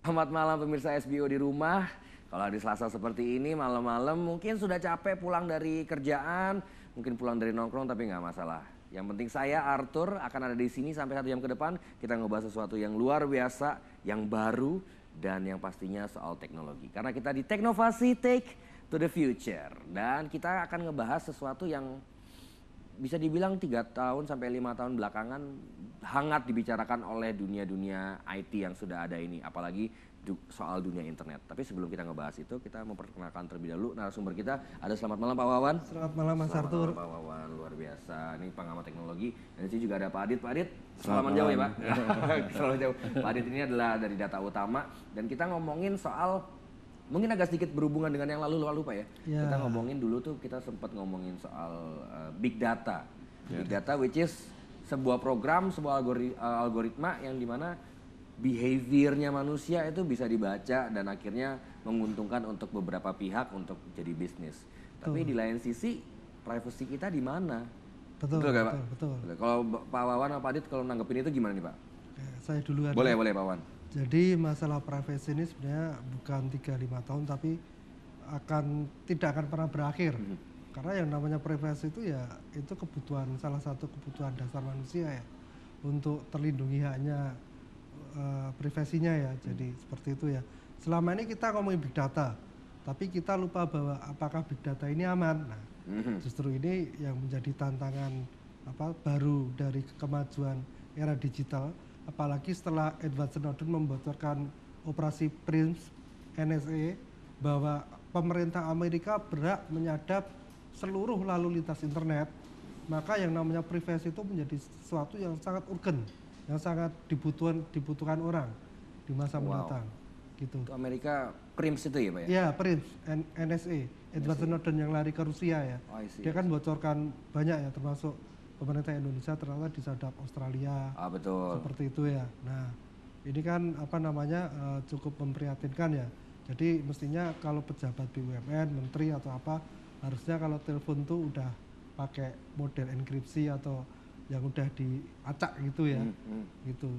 Selamat malam pemirsa SBO di rumah. Kalau hari Selasa seperti ini malam-malam mungkin sudah capek pulang dari kerjaan, mungkin pulang dari nongkrong tapi nggak masalah. Yang penting saya Arthur akan ada di sini sampai 1 jam ke depan. Kita ngebahas sesuatu yang luar biasa, yang baru dan yang pastinya soal teknologi. Karena kita di Teknovasi Take to the Future dan kita akan ngebahas sesuatu yang bisa dibilang 3 tahun sampai 5 tahun belakangan hangat dibicarakan oleh dunia-dunia IT yang sudah ada ini, apalagi soal dunia internet. Tapi sebelum kita ngebahas itu, kita memperkenalkan terlebih dahulu narasumber kita. Ada selamat malam Pak Wawan. Selamat malam Mas Arthur. Selamat malam Pak Wawan, luar biasa. Ini pengamat teknologi. Dan di sini juga ada Pak Adit. Pak Adit, salaman jauh ya Pak. Salaman jauh. Pak Adit ini adalah dari Data Utama dan kita ngomongin soal mungkin agak sedikit berhubungan dengan yang lalu Pak ya. Kita ngomongin dulu tuh kita sempat ngomongin soal big data. Big data which is sebuah program, sebuah algoritma yang dimana behaviornya manusia itu bisa dibaca dan akhirnya menguntungkan untuk beberapa pihak untuk jadi bisnis. Tapi di lain sisi privacy kita di mana? Betul, betul, Pak? Betul. Kalau Pak Wawan atau Pak Adit kalau nanggepin itu gimana nih Pak? Saya duluan. Boleh Pak Wawan. Jadi masalah privacy ini sebenarnya bukan 3-5 tahun tapi tidak akan pernah berakhir. Karena yang namanya privacy itu ya itu kebutuhan, salah satu kebutuhan dasar manusia ya untuk terlindungi haknya privasinya ya. Jadi seperti itu ya. Selama ini kita ngomongin big data, tapi kita lupa bahwa apakah big data ini aman. Nah, justru ini yang menjadi tantangan baru dari kemajuan era digital. Apalagi setelah Edward Snowden membocorkan operasi PRINCE NSA bahwa pemerintah Amerika berhak menyadap seluruh lalu lintas internet, maka yang namanya privasi itu menjadi sesuatu yang sangat urgen, yang sangat dibutuhkan orang di masa mendatang. Gitu. Itu Amerika PRINCE itu ya Pak ya? Ya, PRINCE NSA, Edward Snowden yang lari ke Rusia ya. Dia kan bocorkan banyak ya, termasuk pemerintah Indonesia ternyata disadap Australia. Betul. Seperti itu ya. Nah, ini kan cukup memprihatinkan ya. Jadi mestinya kalau pejabat BUMN, menteri atau apa, harusnya kalau telepon tuh udah pakai model enkripsi atau yang udah diacak gitu ya. Gitu.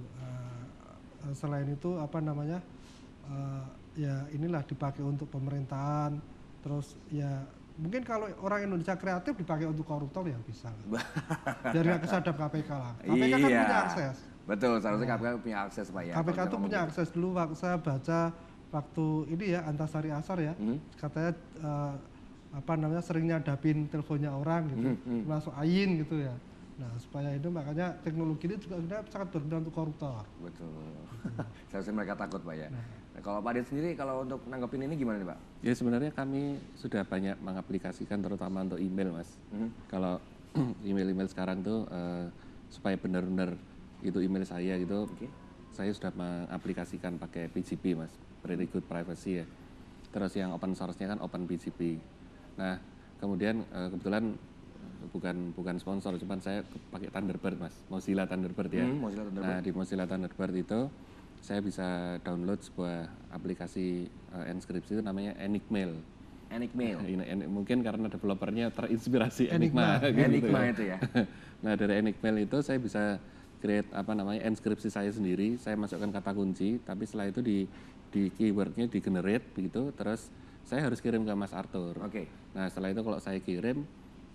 Selain itu ya inilah dipakai untuk pemerintahan. Terus ya mungkin kalau orang Indonesia kreatif dipakai untuk koruptor ya bisa. Jadi nggak kesadap KPK lah. KPK kan punya akses. Betul, seharusnya KPK punya akses Pak ya. KPK itu punya akses dulu. Saya baca waktu ini ya Antasari Ashar ya, katanya seringnya dapin teleponnya orang gitu, masuk AIN gitu ya. Nah supaya itu makanya teknologi ini juga sudah sangat berguna untuk koruptor. Betul. Seharusnya mereka takut Pak ya. Nah, kalau Pak Adit sendiri kalau untuk nanggepin ini gimana nih Pak? Ya sebenarnya kami sudah banyak mengaplikasikan terutama untuk email Mas. Kalau email sekarang tuh supaya benar-benar itu email saya gitu, saya sudah mengaplikasikan pakai PGP Mas, Pretty Good Privacy ya. Terus yang open source-nya kan OpenPGP. Nah kemudian kebetulan bukan sponsor, cuman saya pakai Thunderbird Mas, Mozilla Thunderbird ya. Mozilla Thunderbird. Nah di Mozilla Thunderbird itu saya bisa download sebuah aplikasi enskripsi itu namanya Enigmail. Enigmail. Mungkin karena developernya terinspirasi Enigma. Enigma itu ya. Nah dari Enigmail itu saya bisa create enskripsi saya sendiri. Saya masukkan kata kunci, tapi setelah itu di keywordnya di generate begitu. Terus saya harus kirim ke Mas Arthur. Nah setelah itu kalau saya kirim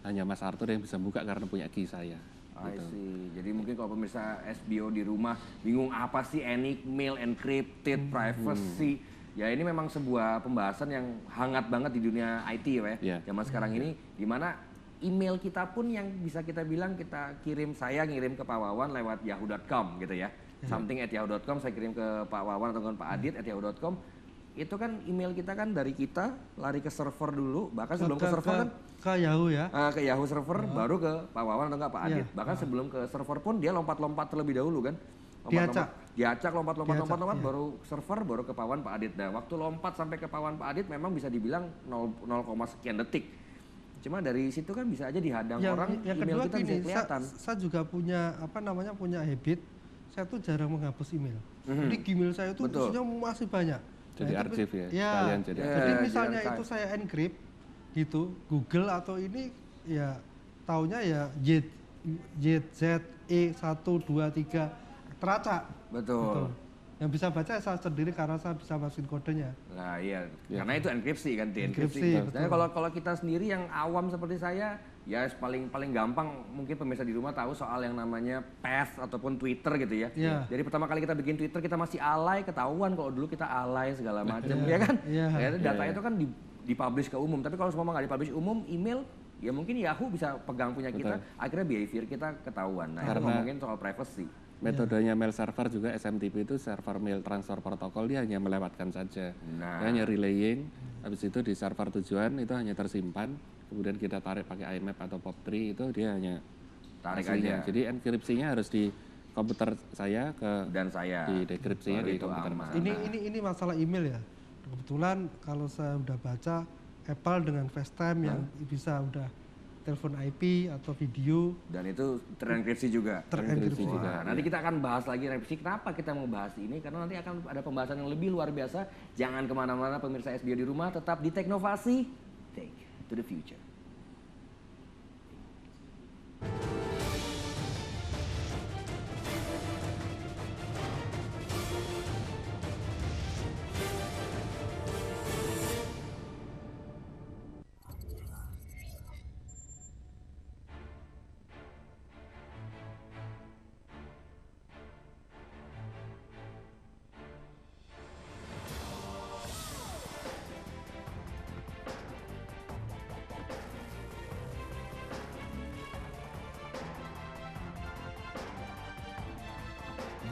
hanya Mas Arthur yang bisa buka karena punya key saya. I see. Jadi mungkin kalau pemirsa SBO di rumah bingung apa sih Enigmail, encrypted, privacy. Ya ini memang sebuah pembahasan yang hangat banget di dunia IT ya. Zaman sekarang ini di mana email kita pun yang bisa kita bilang kita saya ngirim ke Pak Wawan lewat yahoo.com gitu ya. Something at yahoo.com saya kirim ke Pak Wawan atau ke Pak Adit at yahoo.com. Itu kan email kita kan dari kita lari ke server dulu, bahkan sebelum ke server kan ke Yahoo ya. Ke Yahoo server baru ke Pak Wawan atau enggak Pak Adit. Bahkan sebelum ke server pun dia lompat-lompat terlebih dahulu kan. Diacak lompat baru server baru ke Pak Wawan Pak Adit. Nah, waktu lompat sampai ke Pak Wawan Pak Adit memang bisa dibilang 0, sekian detik. Cuma dari situ kan bisa aja dihadang orang, yang email kedua kita bisa kelihatan. Saya juga punya punya habit, saya tuh jarang menghapus email. Jadi Gmail saya itu isinya masih banyak. Jadi arsip ya, sekalian jadi misalnya itu saya encrypt gitu, Google atau ini ya taunya ya YZE 1, 2, 3 teracak. Betul. Yang bisa baca saya sendiri karena saya bisa masukin kodenya. Nah iya, karena itu enkripsi kan, Enkripsi, dienkripsi. betul. Jadi kalau kita sendiri yang awam seperti saya, ya paling gampang mungkin pemirsa di rumah tahu soal yang namanya Path ataupun Twitter gitu ya. Iya. Jadi pertama kali kita bikin Twitter kita masih alay, ketahuan kalau dulu kita alay segala macam, ya kan? Iya. Akhirnya data itu kan dipublish ke umum. Tapi kalau semua nggak dipublish umum, email ya mungkin Yahoo bisa pegang punya kita. Akhirnya behavior kita ketahuan. Nah, itu ngomongin soal privacy. Metodenya mail server juga SMTP itu server mail transfer protokol, dia hanya melewatkan saja. Nah. Dia hanya relaying, habis itu di server tujuan itu hanya tersimpan, kemudian kita tarik pakai IMAP atau POP3 itu dia hanya Tarik hasilnya. aja. Jadi enkripsinya harus di komputer saya Dan saya di dekripsinya baru di itu komputer aman. Mas. Ini masalah email ya. Kebetulan kalau saya udah baca Apple dengan FaceTime yang bisa udah telepon IP atau video Dan itu terenkripsi juga. terenkripsi. Wah, nanti kita akan bahas lagi revisi. Kenapa kita mau bahas ini? Karena nanti akan ada pembahasan yang lebih luar biasa. Jangan kemana-mana pemirsa SBO di rumah, tetap di Teknovasi. Take to the future.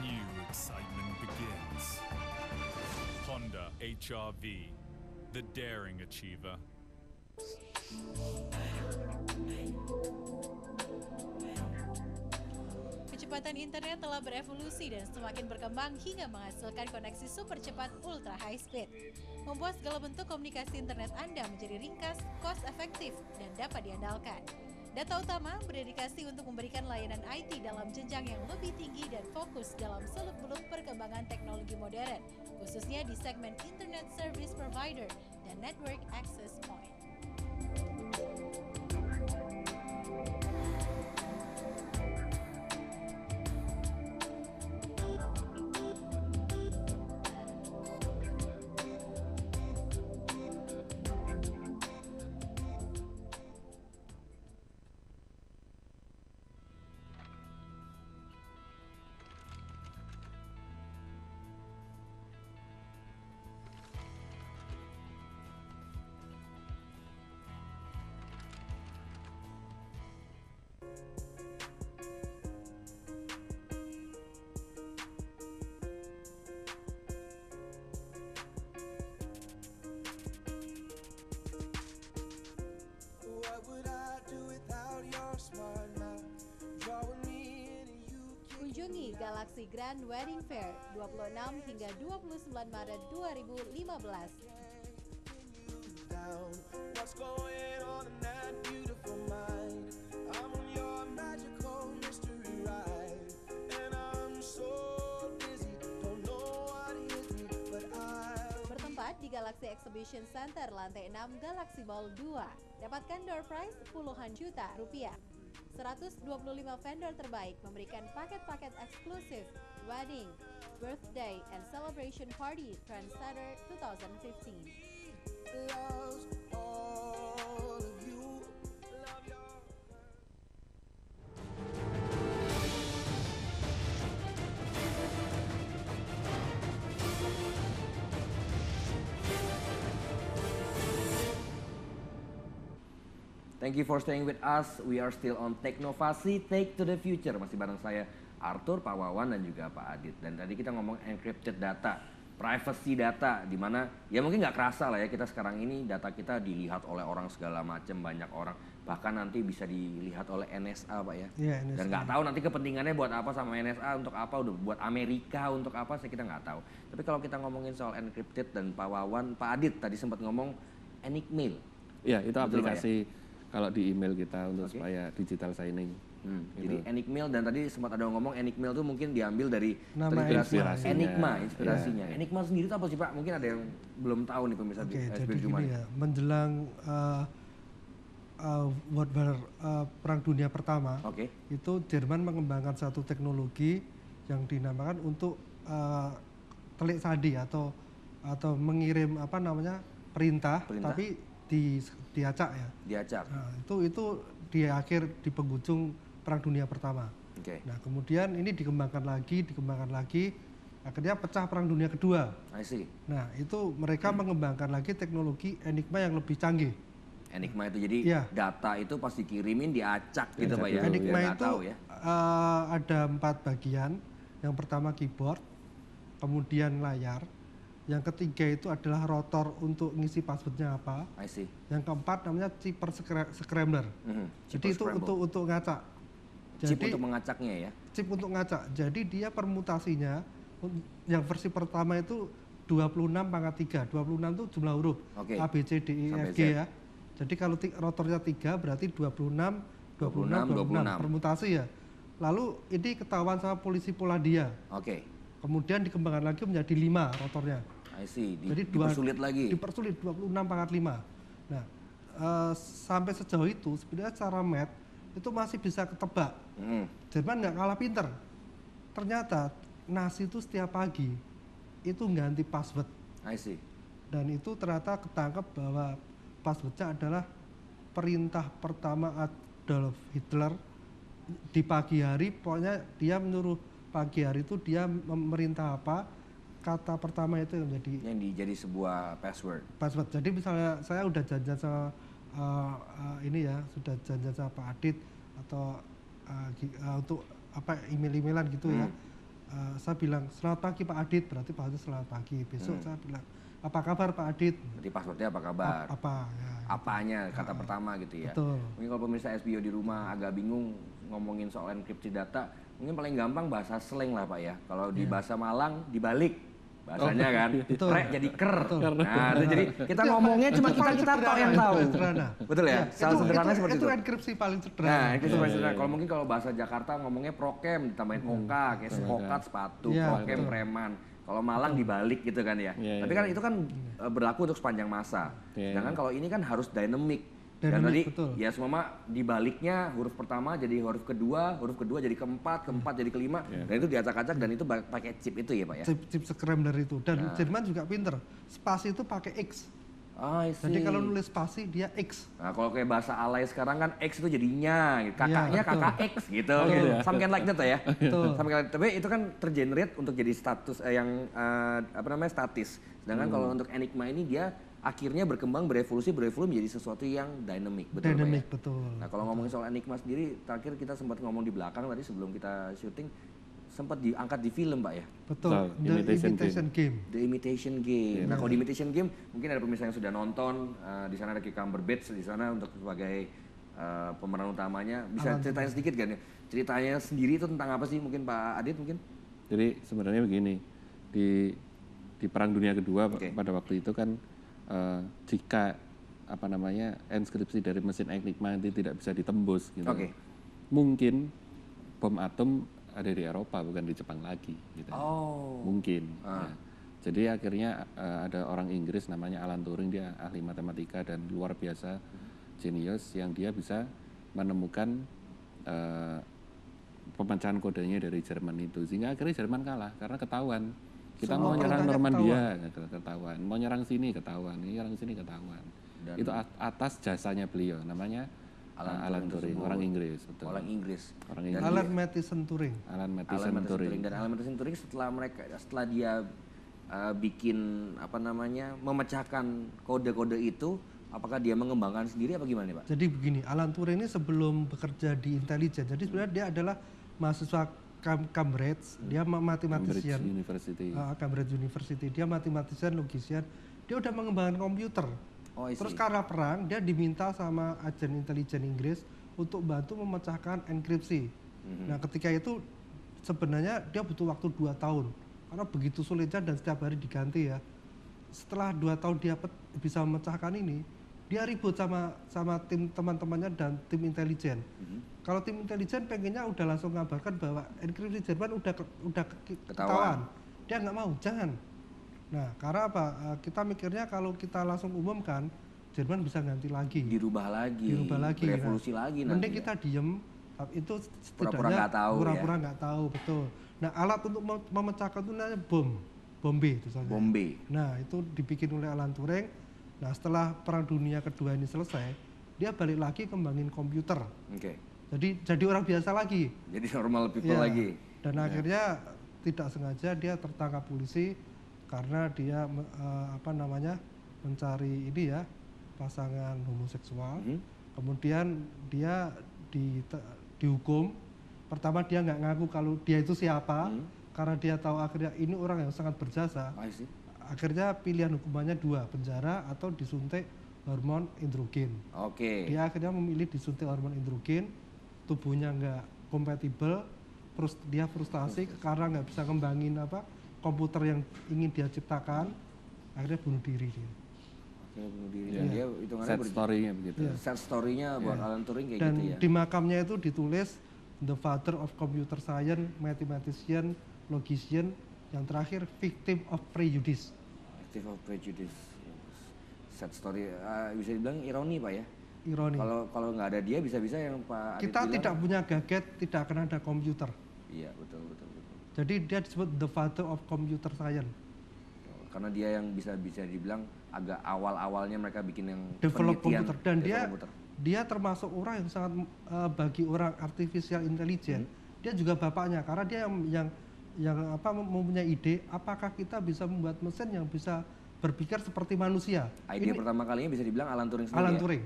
New excitement begins. Honda HR-V, the daring achiever. Kecepatan internet telah berevolusi dan semakin berkembang hingga menghasilkan koneksi super cepat ultra high speed. Membuat segala bentuk komunikasi internet Anda menjadi ringkas, cost efektif, dan dapat diandalkan. Data Utama berdedikasi untuk memberikan layanan IT dalam jenjang yang lebih tinggi dan fokus dalam seluk-beluk perkembangan teknologi modern, khususnya di segmen Internet Service Provider dan Network Access Point. What would I do without your smart mouth? Drawing me in and you Kunjungi Galaxy Grand Wedding Fair 26 hingga 29 Maret 2015. down. What's going on in that beautiful mind? I'm on your magical mystery ride, and I'm so dizzy, don't know what hit me, but Bertempat di Galaxy Exhibition Center lantai 6 Galaxy Mall 2. Dapatkan door prize puluhan juta rupiah. 125 vendor terbaik memberikan paket-paket eksklusif wedding, birthday, and celebration party Trendsetter 2015. loves all of you. Love your Thank you for staying with us. We are still on Teknovasi, Take to the Future. Masih bareng saya Arthur, Pak Wawan, dan juga Pak Adit. Dan tadi kita ngomong encrypted data, privacy data, di mana ya mungkin nggak kerasa lah ya kita sekarang ini data kita dilihat oleh orang segala macam, banyak orang. Bahkan nanti bisa dilihat oleh NSA, Pak ya. Iya, NSA. Dan nggak tahu nanti kepentingannya buat apa sama NSA, untuk apa, udah buat Amerika, untuk apa, saya kita nggak tahu. Tapi kalau kita ngomongin soal encrypted dan Pak Wawan, Pak Adit tadi sempat ngomong Enigmail. Ya, itu Betul, Pak, aplikasi kalau di email kita untuk supaya digital signing. Jadi Enigmail, dan tadi sempat ada yang ngomong Enigmail tuh mungkin diambil dari Nama terinspirasi inspirasinya. inspirasinya. Enigma sendiri itu apa sih Pak? Mungkin ada yang belum tahu nih pemirsa Oke, di jadi SBO di rumah. gini ya, menjelang Perang Dunia Pertama, Oke. itu Jerman mengembangkan satu teknologi yang dinamakan untuk telik sandi atau mengirim apa namanya perintah. Tapi diacak ya. Diacak. Nah, itu di penghujung Perang Dunia Pertama. Nah, kemudian ini dikembangkan lagi, akhirnya pecah Perang Dunia Kedua. I see. Nah, itu mereka mengembangkan lagi teknologi Enigma yang lebih canggih. Enigma itu jadi data itu pas dikirimin diacak gitu Pak ya. Enigma Nggak itu tahu ya. Ada 4 bagian. Yang pertama keyboard, kemudian layar, yang ketiga itu adalah rotor untuk ngisi passwordnya apa. I see. Yang keempat namanya chipper scrambler. Jadi itu untuk ngacak. Chip untuk mengacaknya ya. Chip untuk ngacak. Jadi dia permutasinya yang versi pertama itu 26 pangkat 3. 26 itu jumlah huruf. A, B, C, D, E, F, G ya. Jadi kalau rotornya 3 berarti 26 permutasi ya. Lalu ini ketahuan sama polisi Polandia. Kemudian dikembangkan lagi menjadi 5 rotornya. I see. Jadi dipersulit lagi. Dipersulit 26 pangkat 5. Nah, sampai sejauh itu sebenarnya secara math itu masih bisa ketebak. Jerman nggak kalah pinter. Ternyata nasi itu setiap pagi itu ganti password. I see. Dan itu ternyata ketangkep bahwa passwordnya adalah perintah pertama Adolf Hitler di pagi hari. Pokoknya dia menyuruh pagi hari itu dia memerintah apa, kata pertama itu yang jadi sebuah password. Jadi misalnya saya udah janjian sama sudah janjian sama Pak Adit atau untuk apa email-emailan gitu ya. Saya bilang selamat pagi Pak Adit, berarti Pak Adit selamat pagi. Besok saya bilang apa kabar Pak Adit? Berarti passwordnya apa kabar? Apanya kata pertama gitu ya. Betul. Mungkin kalau pemirsa SBO di rumah agak bingung ngomongin soal enkripsi data, mungkin paling gampang bahasa slang lah Pak ya. Kalau di bahasa Malang dibalik bahasanya kan, krek jadi ker. Nah, jadi kita ngomongnya cuma kita tahu yang tahu. Betul ya? Salah sederhana seperti itu. Itu enkripsi paling sederhana. Nah, enkripsi paling sederhana. Kalau mungkin kalau bahasa Jakarta ngomongnya prokem ditambahin oka, kayak skokat sepatu, prokem preman. Kalau Malang dibalik gitu kan ya. Tapi kan itu kan berlaku untuk sepanjang masa. Sedangkan kalau ini kan harus dynamic. Dan tadi ya semua dibaliknya huruf pertama jadi huruf kedua jadi keempat jadi kelima, dan itu diacak-acak dan itu pakai chip itu ya Pak ya. Chip scrambler itu. Dan Jerman juga pinter. Spasi itu pakai X. Jadi kalau nulis spasi dia X. Nah, kalau kayak bahasa alay sekarang kan X itu jadinya kakaknya kakak X gitu. Something like that ya. Tapi itu kan tergenerate untuk jadi status yang statis. Sedangkan kalau untuk Enigma ini dia akhirnya berevolusi menjadi sesuatu yang dynamic, betul Pak ya? Betul. Nah, kalau ngomongin soal Enigma sendiri, terakhir kita sempat ngomong di belakang tadi sebelum kita syuting, sempat diangkat di film Pak ya? Betul, The Imitation Game. The Imitation Game. Nah, kalau The Imitation Game, mungkin ada pemirsa yang sudah nonton, di sana ada Cumberbatch di sana untuk sebagai pemeran utamanya. Bisa ceritain sedikit kan ya? Ceritanya sendiri itu tentang apa sih mungkin Pak Adit mungkin? Jadi sebenarnya begini, di Perang Dunia Kedua pada waktu itu kan jika enskripsi dari mesin Enigma itu tidak bisa ditembus gitu. Mungkin bom atom ada di Eropa bukan di Jepang lagi gitu. Mungkin. Ya. Jadi akhirnya ada orang Inggris namanya Alan Turing, dia ahli matematika dan luar biasa jenius yang dia bisa menemukan pemecahan kodenya dari Jerman itu, sehingga akhirnya Jerman kalah karena ketahuan. Kita mau nyerang Normandia ketahuan, mau nyerang sini ketahuan, nyerang sini ketahuan. Dan itu atas jasanya beliau, namanya Alan Turing, orang Inggris, betul. Orang Inggris. Alan Matheson Turing. Dan Alan Matheson Turing setelah dia bikin memecahkan kode-kode itu, apakah dia mengembangkan sendiri apa gimana Pak? Jadi begini, Alan Turing ini sebelum bekerja di intelijen, jadi sebenarnya dia adalah mahasiswa Cambridge, dia matematisian. Cambridge University, dia matematisian, logisian. Dia udah mengembangkan komputer. Terus karena perang, dia diminta sama agen intelijen Inggris untuk bantu memecahkan enkripsi. Nah, ketika itu sebenarnya dia butuh waktu 2 tahun. Karena begitu sulitnya dan setiap hari diganti ya. Setelah 2 tahun dia bisa memecahkan ini, dia ribut sama tim teman-temannya dan tim intelijen. Kalau tim intelijen pengennya udah langsung ngabarkan bahwa enkripsi Jerman udah ketahuan. Dia nggak mau, jangan. Nah, karena apa? Kita mikirnya kalau kita langsung umumkan, Jerman bisa ganti lagi. Dirubah lagi. Revolusi lagi nanti. Mending kita diem, itu pura-pura nggak tahu. Pura-pura nggak tahu, betul. Nah, alat untuk memecahkan itu namanya bom. Bombe tulisannya. Bombe. Nah, itu dibikin oleh Alan Turing. Nah, setelah Perang Dunia Kedua ini selesai, dia balik lagi kembangin komputer. Oke. Jadi orang biasa lagi. Jadi normal people Iya. lagi. Dan akhirnya tidak sengaja dia tertangkap polisi karena dia mencari ini ya, pasangan homoseksual. Kemudian dia dihukum. Pertama dia nggak ngaku kalau dia itu siapa, karena dia tahu akhirnya ini orang yang sangat berjasa. I see. Akhirnya pilihan hukumannya 2, penjara atau disuntik hormon androgen. Oke. Dia akhirnya memilih disuntik hormon androgen, tubuhnya nggak kompatibel, terus dia frustasi karena nggak bisa ngembangin komputer yang ingin dia ciptakan, akhirnya bunuh diri dia. Oke, bunuh diri. Dan dia hitungannya Sad story-nya begitu. sad story-nya buat Alan Turing kayak Dan gitu ya. di makamnya itu ditulis the father of computer science, mathematician, logician, yang terakhir victim of prejudice. Active of prejudice. Sad story. Bisa dibilang ironi Pak ya. Ironi. Kalau nggak ada dia bisa-bisa yang Pak Adit Kita bilang, tidak punya gadget, tidak akan ada komputer. Iya betul. Jadi dia disebut the father of computer science. Karena dia yang bisa dibilang agak awal-awalnya mereka bikin yang Develop penelitian komputer, dan develop komputer. dia termasuk orang yang sangat bagi orang artificial intelligence. Dia juga bapaknya karena dia yang mempunyai ide apakah kita bisa membuat mesin yang bisa berpikir seperti manusia. Ide pertama kalinya bisa dibilang Alan Turing sendiri. Alan ya? Turing.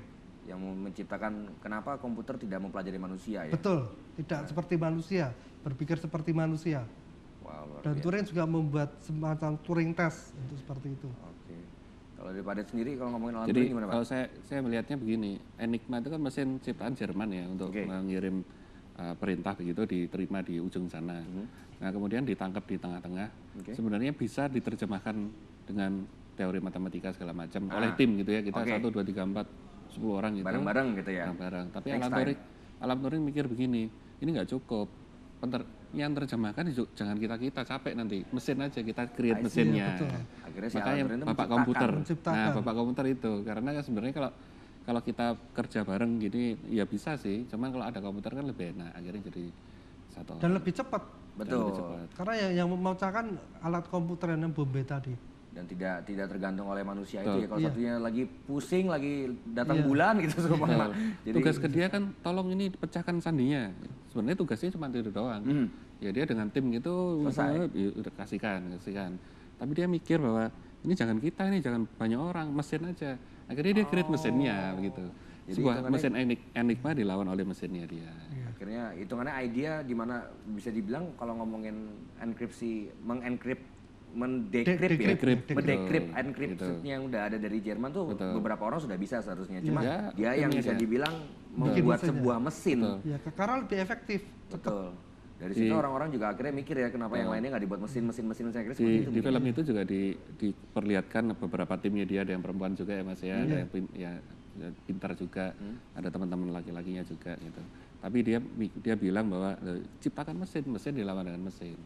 Yang menciptakan kenapa komputer tidak mempelajari manusia ya. Betul, tidak seperti manusia, berpikir seperti manusia. Wah, luar Dan biasa. Turing juga membuat semacam Turing test untuk seperti itu. Oke. Kalau dari Pak Adit sendiri kalau ngomongin Alan Jadi Turing gimana Pak? kalau saya melihatnya begini, Enigma itu kan mesin ciptaan Jerman ya untuk Oke. mengirim perintah begitu diterima di ujung sana. Nah kemudian ditangkap di tengah-tengah. Oke. Sebenarnya bisa diterjemahkan dengan teori matematika segala macam oleh tim gitu ya. Kita Oke. 1, 2, 3, 4, 10 orang gitu. Bareng-bareng gitu ya. Bareng-bareng. Tapi Next Alan Turing mikir begini, ini nggak cukup. Yang terjemahkan jangan kita capek nanti, mesin aja kita create mesinnya. betul. Akhirnya si Makanya Alan Turing itu bapak komputer. menciptakan. Nah, bapak komputer itu karena kan sebenarnya kalau kita kerja bareng gini ya bisa sih, cuman kalau ada komputer kan lebih enak, akhirnya jadi satu. Dan lebih cepat. Betul. Karena yang memecahkan alat komputer yang Bombe tadi. Dan tidak tergantung oleh manusia Betul. itu ya. Kalau Iya. satunya lagi pusing, lagi datang Iya. bulan gitu seumpama. Jadi Tugas ke dia kan tolong ini pecahkan sandinya. Sebenarnya tugasnya cuma itu doang. Ya dia dengan tim gitu Selesai. ya udah kasihkan. Tapi dia mikir bahwa ini jangan kita, ini jangan banyak orang, mesin aja. Akhirnya dia create mesinnya begitu. Jadi Sebuah hitungannya- mesin Enigma dilawan oleh mesinnya dia. akhirnya hitungannya idea di mana bisa dibilang kalau ngomongin enkripsi, mendekrip ya, Decrypt. mendekrip Betul. enkripsi Gitu. yang udah ada dari Jerman tuh Betul. beberapa orang sudah bisa seharusnya. Cuma Ya, dia yang timnya bisa dia. dibilang Bikin membuat mesinnya. sebuah mesin. Betul. Ya, karena lebih efektif. Betul. Dari situ orang-orang juga akhirnya mikir ya kenapa yang lainnya nggak dibuat mesin akhirnya seperti itu. Di film itu juga diperlihatkan beberapa timnya dia, ada yang perempuan juga ya Mas ya, ada yang pintar juga, ada teman-teman laki-lakinya juga gitu. Tapi dia bilang bahwa ciptakan mesin dilawan dengan mesin.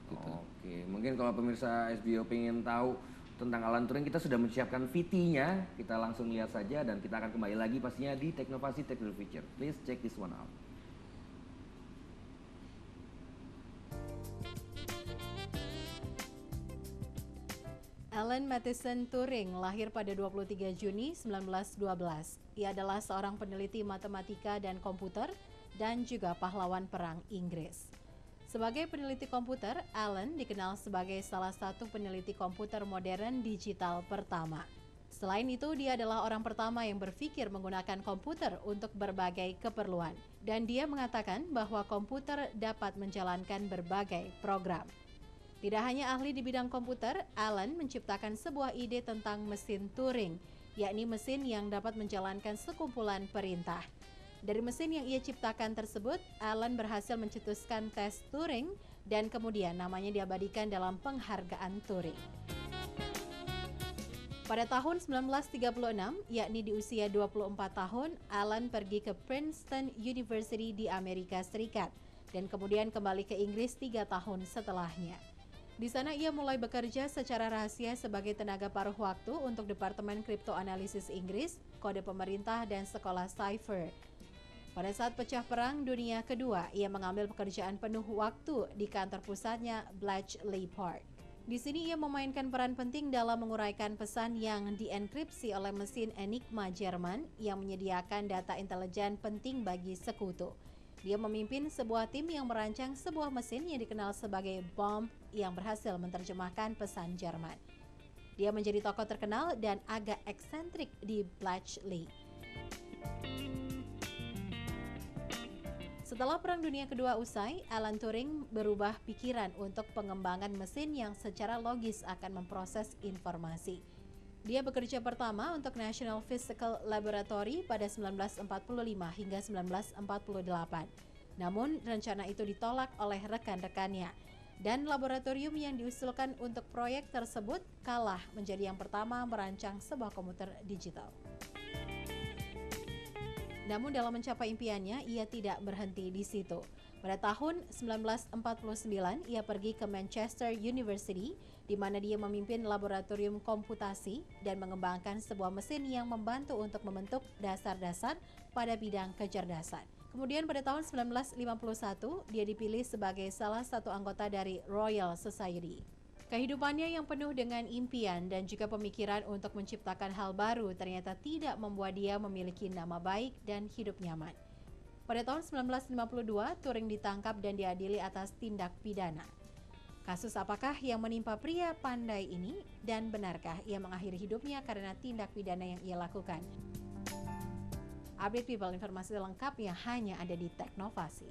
Gitu. Oke, mungkin kalau pemirsa SBO pengen tahu tentang Alan Turing, kita sudah menyiapkan VT-nya. Kita langsung lihat saja dan kita akan kembali lagi pastinya di Teknovasi Tech Real Feature. Please check this one out. Alan Matheson Turing lahir pada 23 Juni 1912. Ia adalah seorang peneliti matematika dan komputer dan juga pahlawan perang Inggris. Sebagai peneliti komputer, Alan dikenal sebagai salah satu peneliti komputer modern digital pertama. Selain itu, dia adalah orang pertama yang berpikir menggunakan komputer untuk berbagai keperluan. Dan dia mengatakan bahwa komputer dapat menjalankan berbagai program. Tidak hanya ahli di bidang komputer, Alan menciptakan sebuah ide tentang mesin Turing, yakni mesin yang dapat menjalankan sekumpulan perintah. Dari mesin yang ia ciptakan tersebut, Alan berhasil mencetuskan tes Turing dan kemudian namanya diabadikan dalam penghargaan Turing. Pada tahun 1936, yakni di usia 24 tahun, Alan pergi ke Princeton University di Amerika Serikat dan kemudian kembali ke Inggris 3 tahun setelahnya. Di sana ia mulai bekerja secara rahasia sebagai tenaga paruh waktu untuk Departemen Kriptoanalisis Inggris, Kode Pemerintah, dan Sekolah Cypher. Pada saat pecah perang dunia kedua, ia mengambil pekerjaan penuh waktu di kantor pusatnya Bletchley Park. Di sini ia memainkan peran penting dalam menguraikan pesan yang dienkripsi oleh mesin Enigma Jerman yang menyediakan data intelijen penting bagi sekutu. Dia memimpin sebuah tim yang merancang sebuah mesin yang dikenal sebagai bom yang berhasil menerjemahkan pesan Jerman. Dia menjadi tokoh terkenal dan agak eksentrik di Bletchley. Setelah Perang Dunia Kedua usai, Alan Turing berubah pikiran untuk pengembangan mesin yang secara logis akan memproses informasi. Dia bekerja pertama untuk National Physical Laboratory pada 1945 hingga 1948. Namun, rencana itu ditolak oleh rekan-rekannya. Dan laboratorium yang diusulkan untuk proyek tersebut kalah menjadi yang pertama merancang sebuah komputer digital. Namun dalam mencapai impiannya, ia tidak berhenti di situ. Pada tahun 1949, ia pergi ke Manchester University, di mana dia memimpin laboratorium komputasi dan mengembangkan sebuah mesin yang membantu untuk membentuk dasar-dasar pada bidang kecerdasan. Kemudian pada tahun 1951, dia dipilih sebagai salah satu anggota dari Royal Society. Kehidupannya yang penuh dengan impian dan juga pemikiran untuk menciptakan hal baru ternyata tidak membuat dia memiliki nama baik dan hidup nyaman. Pada tahun 1952, Turing ditangkap dan diadili atas tindak pidana. Kasus apakah yang menimpa pria pandai ini dan benarkah ia mengakhiri hidupnya karena tindak pidana yang ia lakukan? Update People, informasi lengkapnya hanya ada di Teknovasi.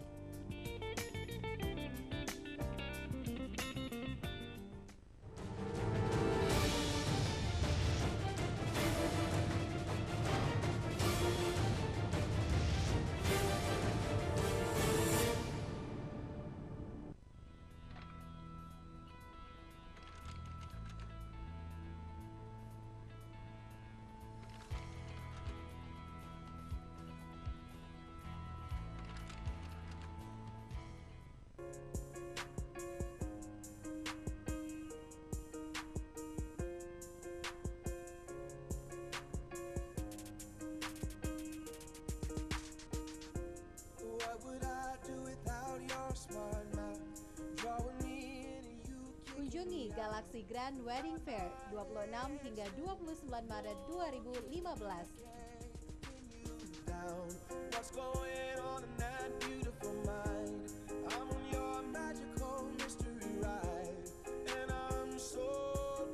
What would I do without your smart mouth? Drawing me in and you Kunjungi Galaxy Grand Wedding Fair 26 hingga 29 Maret 2015. down. What's going on in that beautiful mind? I'm on your magical mystery ride, and I'm so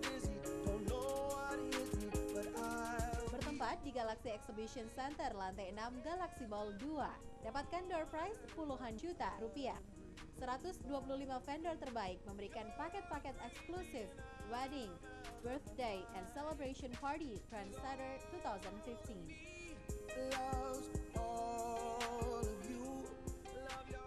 dizzy, don't know what hit me, but Bertempat di Galaxy Exhibition Center lantai 6 Galaxy Mall 2. Dapatkan door prize puluhan juta rupiah. 125 vendor terbaik memberikan paket-paket eksklusif wedding, birthday, and celebration party Trendsetter 2015. loves all of you. Love your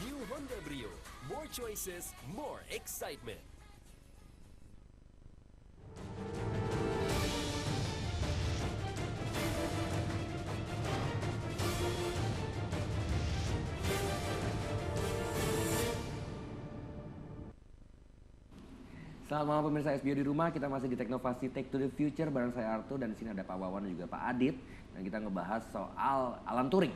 New Honda Brio. More choices, more excitement. Selamat malam pemirsa SBO di rumah, kita masih di Teknovasi Take to the Future bareng saya Arto dan di sini ada Pak Wawan dan juga Pak Adit dan kita ngebahas soal Alan Turing.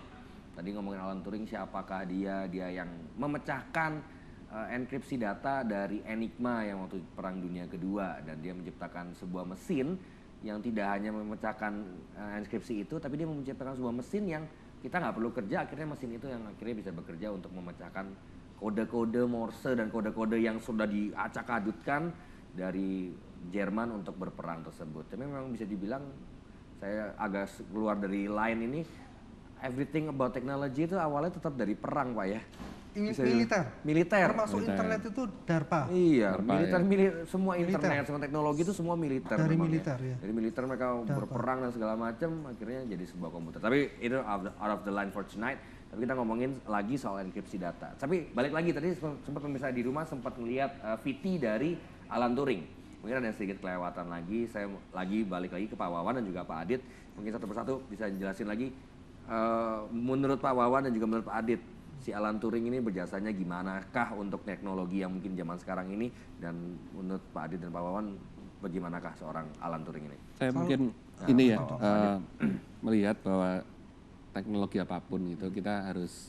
Tadi ngomongin Alan Turing, siapakah dia yang memecahkan enkripsi data dari Enigma yang waktu Perang Dunia Kedua dan dia menciptakan sebuah mesin yang tidak hanya memecahkan enkripsi itu tapi dia menciptakan sebuah mesin yang kita nggak perlu kerja, akhirnya mesin itu yang akhirnya bisa bekerja untuk memecahkan kode-kode Morse dan kode-kode yang sudah diacak-adutkan dari Jerman untuk berperang tersebut. Tapi memang bisa dibilang saya agak keluar dari line ini, everything about technology itu awalnya tetap dari perang Pak ya. Militer. Termasuk internet itu DARPA. Iya, DARPA, militer, semua Militer. internet, semua teknologi itu semua militer. Dari memang militer, ya. Dari militer mereka berperang dan segala macam, akhirnya jadi sebuah komputer. Tapi itu out of the line for tonight. Tapi kita ngomongin lagi soal enkripsi data. Tapi balik lagi tadi sempat pemirsa di rumah sempat melihat VT dari Alan Turing. Mungkin ada yang sedikit kelewatan lagi, saya lagi balik lagi ke Pak Wawan dan juga Pak Adit. Mungkin satu persatu bisa jelasin lagi, menurut Pak Wawan dan juga menurut Pak Adit, si Alan Turing ini berjasanya gimana kah untuk teknologi yang mungkin zaman sekarang ini, dan menurut Pak Adit dan Pak Wawan bagaimanakah seorang Alan Turing ini? Saya mungkin ini ya, melihat bahwa teknologi apapun itu kita harus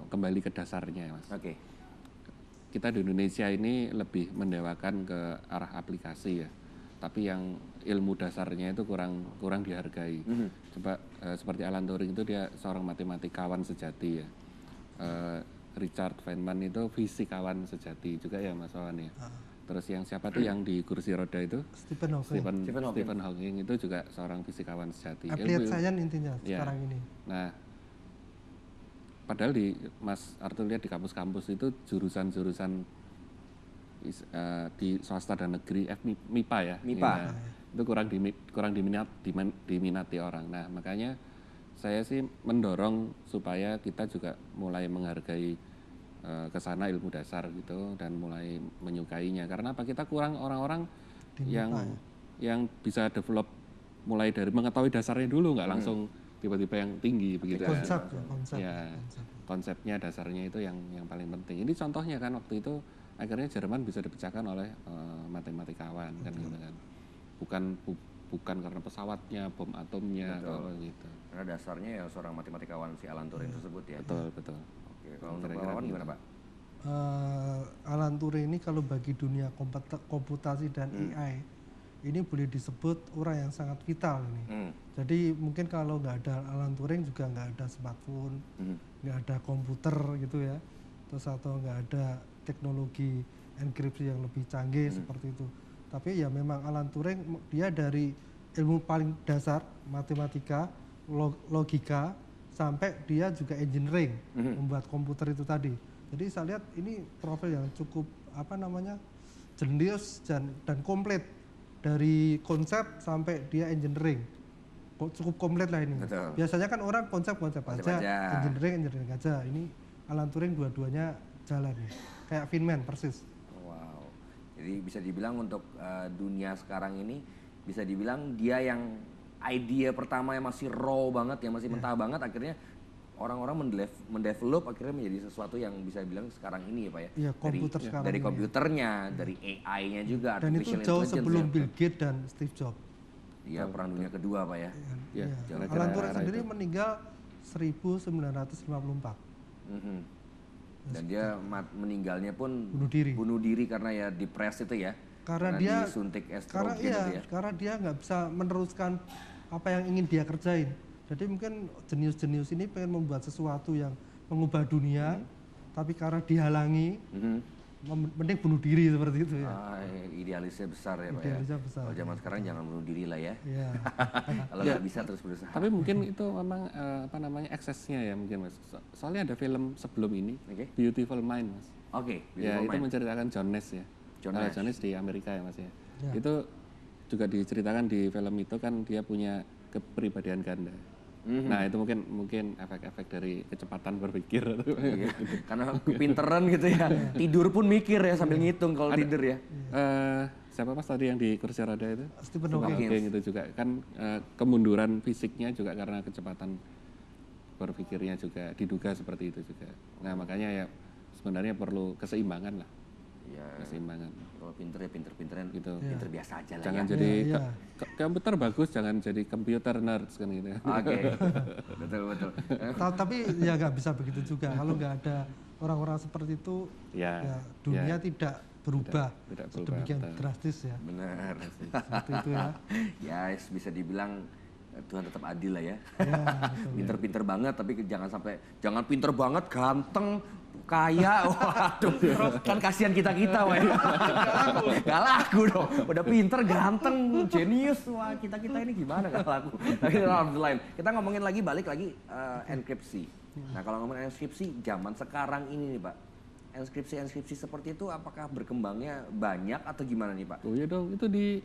kembali ke dasarnya, Mas. Oke. Kita di Indonesia ini lebih mendewakan ke arah aplikasi ya, tapi yang ilmu dasarnya itu kurang dihargai. Coba seperti Alan Turing itu dia seorang matematikawan sejati ya. Richard Feynman itu fisikawan sejati juga ya Mas Wawan ya. Terus yang siapa tuh yang di kursi roda itu? Stephen Hawking. Stephen Hawking itu juga seorang fisikawan sejati. Applied science intinya ya. sekarang ini. Nah, padahal di Mas Arthur lihat di kampus-kampus itu jurusan-jurusan di swasta dan negeri MIPA ya. MIPA. Ya, itu kurang diminati orang. Nah, makanya saya sih mendorong supaya kita juga mulai menghargai ke sana ilmu dasar gitu dan mulai menyukainya. Karena apa? Kita kurang orang-orang yang bisa develop mulai dari mengetahui dasarnya dulu, nggak langsung tiba-tiba yang tinggi begitu Konsep, konsepnya dasarnya itu yang paling penting. Ini contohnya kan waktu itu akhirnya Jerman bisa dipecahkan oleh matematikawan kan gitu kan. Bukan karena pesawatnya, bom atomnya atau apa gitu. Karena dasarnya ya seorang matematikawan si Alan Turing tersebut ya. Betul. Oke, kalau untuk Pak Wawan gimana Pak? Alan Turing ini kalau bagi dunia komputasi dan AI ini boleh disebut orang yang sangat vital ini. Jadi mungkin kalau nggak ada Alan Turing juga nggak ada smartphone, nggak ada komputer gitu ya, terus atau nggak ada teknologi enkripsi yang lebih canggih seperti itu. Tapi ya memang Alan Turing dia dari ilmu paling dasar matematika, logika, sampai dia juga engineering, membuat komputer itu tadi. Jadi saya lihat ini profil yang cukup jenius dan komplit. Dari konsep sampai dia engineering cukup komplit lah ini. Betul. Biasanya kan orang konsep aja, engineering aja. Ini Alan Turing dua-duanya jalan nih. Kayak Feynman persis. Wow. Jadi bisa dibilang untuk dunia sekarang ini bisa dibilang dia yang idea pertama yang masih raw banget, yang masih mentah banget, akhirnya orang-orang mendevelop akhirnya menjadi sesuatu yang bisa bilang sekarang ini ya Pak ya. Iya, komputer sekarang dari ini. komputernya, dari AI-nya juga, Dan itu jauh sebelum Bill Gates dan Steve Jobs. Iya, perang dunia kedua Pak ya. Iya. Alan Turing sendiri meninggal 1954. Dan dia meninggalnya pun bunuh diri karena ya depres itu ya. Karena dia disuntik estrogen itu ya. Karena dia nggak bisa meneruskan apa yang ingin dia kerjain. Jadi mungkin jenius-jenius ini pengen membuat sesuatu yang mengubah dunia, tapi karena dihalangi, mending bunuh diri seperti itu ya. Idealisnya besar ya Pak Idealisnya ya. besar. Kalau zaman sekarang jangan bunuh diri lah ya. Iya. Kalau nggak bisa terus berusaha. Tapi mungkin itu memang eksesnya ya mungkin Mas. Soalnya ada film sebelum ini, Beautiful Mind Mas. Oke. Ya itu menceritakan John Nash ya. John Nash di Amerika ya Mas ya. Itu juga diceritakan di film itu kan dia punya kepribadian ganda. Nah itu mungkin efek-efek dari kecepatan berpikir atau karena kepinteran gitu ya. Tidur pun mikir ya sambil ngitung kalau tidur ya. Siapa Mas tadi yang di kursi roda itu? Stephen Hawking itu juga kan kemunduran fisiknya juga karena kecepatan berpikirnya juga diduga seperti itu juga. Nah makanya ya sebenarnya perlu keseimbangan lah. Ya, keseimbangan. Kalau pinter ya pinter-pinteran gitu. Pinter biasa aja lah. Jangan jadi komputer bagus, jangan jadi computer nerds kan gitu. Oke. betul. Tapi ya nggak bisa begitu juga. Kalau nggak ada orang-orang seperti itu, dunia tidak berubah sedemikian drastis ya. Benar. Seperti itu ya. Ya bisa dibilang Tuhan tetap adil lah ya. Pinter-pinter banget tapi jangan pinter banget ganteng kaya, waduh, kan kasihan kita wah. Gak laku dong, udah pinter, ganteng, jenius, wah kita ini gimana gak laku. Tapi alhamdulillah, kita ngomongin balik lagi enkripsi. Nah kalau ngomongin enkripsi, zaman sekarang ini nih Pak, enkripsi seperti itu apakah berkembangnya banyak atau gimana nih Pak? Oh iya dong, itu di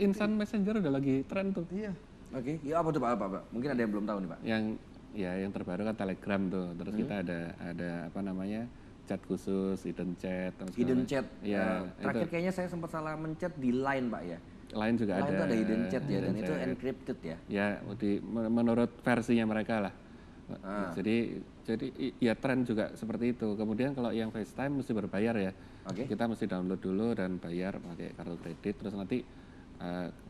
Instant Messenger udah lagi tren tuh. Iya. Oke, ya apa tuh Pak? Mungkin ada yang belum tahu nih Pak. Yang terbaru kan Telegram tuh, terus kita ada chat khusus, hidden chat. Hidden chat. Ya, Terakhir itu. kayaknya saya sempat salah mencet di Line, Pak ya. Line juga Line ada. itu ada hidden chat ya, dan hidden itu chat. encrypted ya. Ya, menurut versinya mereka lah. Jadi ya tren juga seperti itu. Kemudian kalau yang FaceTime mesti berbayar ya. Kita mesti download dulu dan bayar pakai kartu kredit. Terus nanti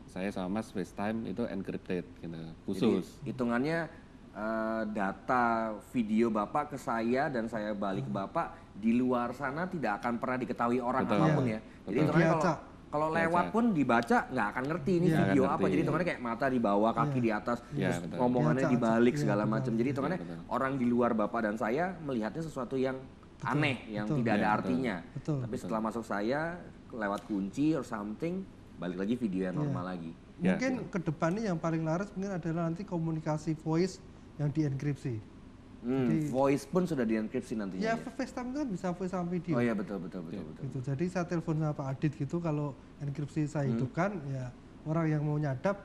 saya sama Mas FaceTime itu encrypted gitu, khusus. Jadi hitungannya data video Bapak ke saya dan saya balik ke Bapak di luar sana tidak akan pernah diketahui orang Betul. apapun Iya. ya. Jadi Betul. hitungannya Diacak. kalau lewat Diacak. pun dibaca nggak akan ngerti ini Iya. video Nggak apa. ngerti. Jadi hitungannya kayak mata di bawah, kaki di atas, Iya, terus betul. ngomongannya Diacak. dibalik Iya, segala betul. macam. Jadi hitungannya Iya, betul. orang di luar Bapak dan saya melihatnya sesuatu yang aneh, yang Betul. tidak ada Iya, betul. artinya. Betul. Tapi setelah masuk saya lewat kunci or something, balik lagi video yang normal lagi. Ya, Mungkin ke depannya yang paling laris mungkin adalah nanti komunikasi voice yang dienkripsi. Voice pun sudah dienkripsi nantinya. Ya, Ya? FaceTime itu kan bisa voice sama video. Oh iya betul. Gitu. Jadi saya telepon sama Pak Adit gitu, kalau enkripsi saya hidupkan, ya orang yang mau nyadap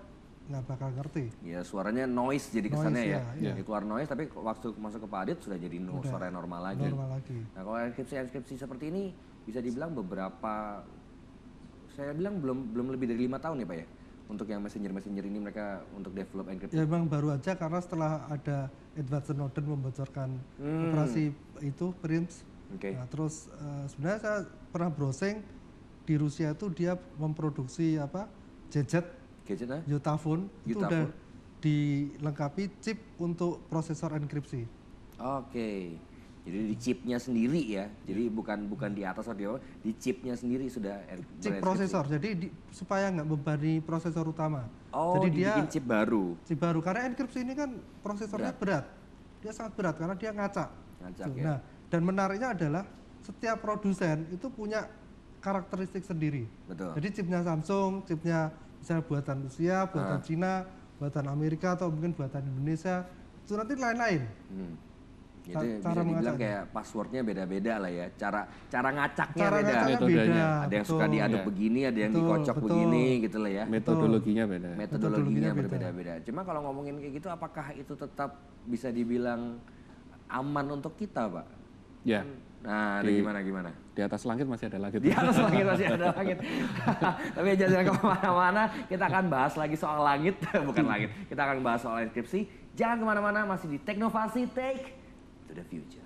nggak bakal ngerti. Ya suaranya noise jadi kesannya Noise, ya. ya. Jadi keluar noise tapi waktu masuk ke Pak Adit sudah jadi suara normal lagi. Normal lagi. Nah kalau enkripsi seperti ini bisa dibilang beberapa, saya bilang belum lebih dari 5 tahun ya Pak ya. Untuk yang messenger ini mereka untuk develop enkripsi. Ya memang baru aja karena setelah ada Edward Snowden membocorkan operasi itu PRINCE. Oke. Nah, terus sebenarnya saya pernah browsing di Rusia itu dia memproduksi gadget Gadgetnya? Yotaphone itu Yotaphone. udah dilengkapi chip untuk prosesor enkripsi. Oke. Jadi di chipnya sendiri ya. Jadi bukan di atas atau di bawah, di chipnya sendiri sudah Chip berenkripsi. prosesor, jadi supaya nggak membebani prosesor utama. Oh, jadi dia dibikin chip baru. chip baru karena enkripsi ini kan prosesornya berat. Dia sangat berat karena dia ngacak. Ngacak, Tuh, ya. Nah, dan menariknya adalah setiap produsen itu punya karakteristik sendiri. Betul. Jadi chipnya Samsung, chipnya misalnya buatan Rusia, buatan Cina, buatan Amerika atau mungkin buatan Indonesia, itu nanti lain-lain. Itu bisa cara dibilang mengacaknya. kayak passwordnya beda-beda lah ya. Cara ngacaknya Cara beda. ngacaknya Metodenya. beda. Ada yang suka betul. diaduk Iya. begini, ada yang Betul, dikocok betul. begini gitu lah ya. Metodologinya beda. Metodologinya beda. berbeda-beda. Cuma kalau ngomongin kayak gitu, apakah itu tetap bisa dibilang aman untuk kita, Pak? Ya, Nah, ada gimana? di atas langit masih ada langit. Di atas langit masih ada langit. Tapi jangan kemana-mana, kita akan bahas lagi soal langit, bukan langit. Kita akan bahas soal enkripsi. Jangan kemana-mana, masih di Teknovasi Take to the Future.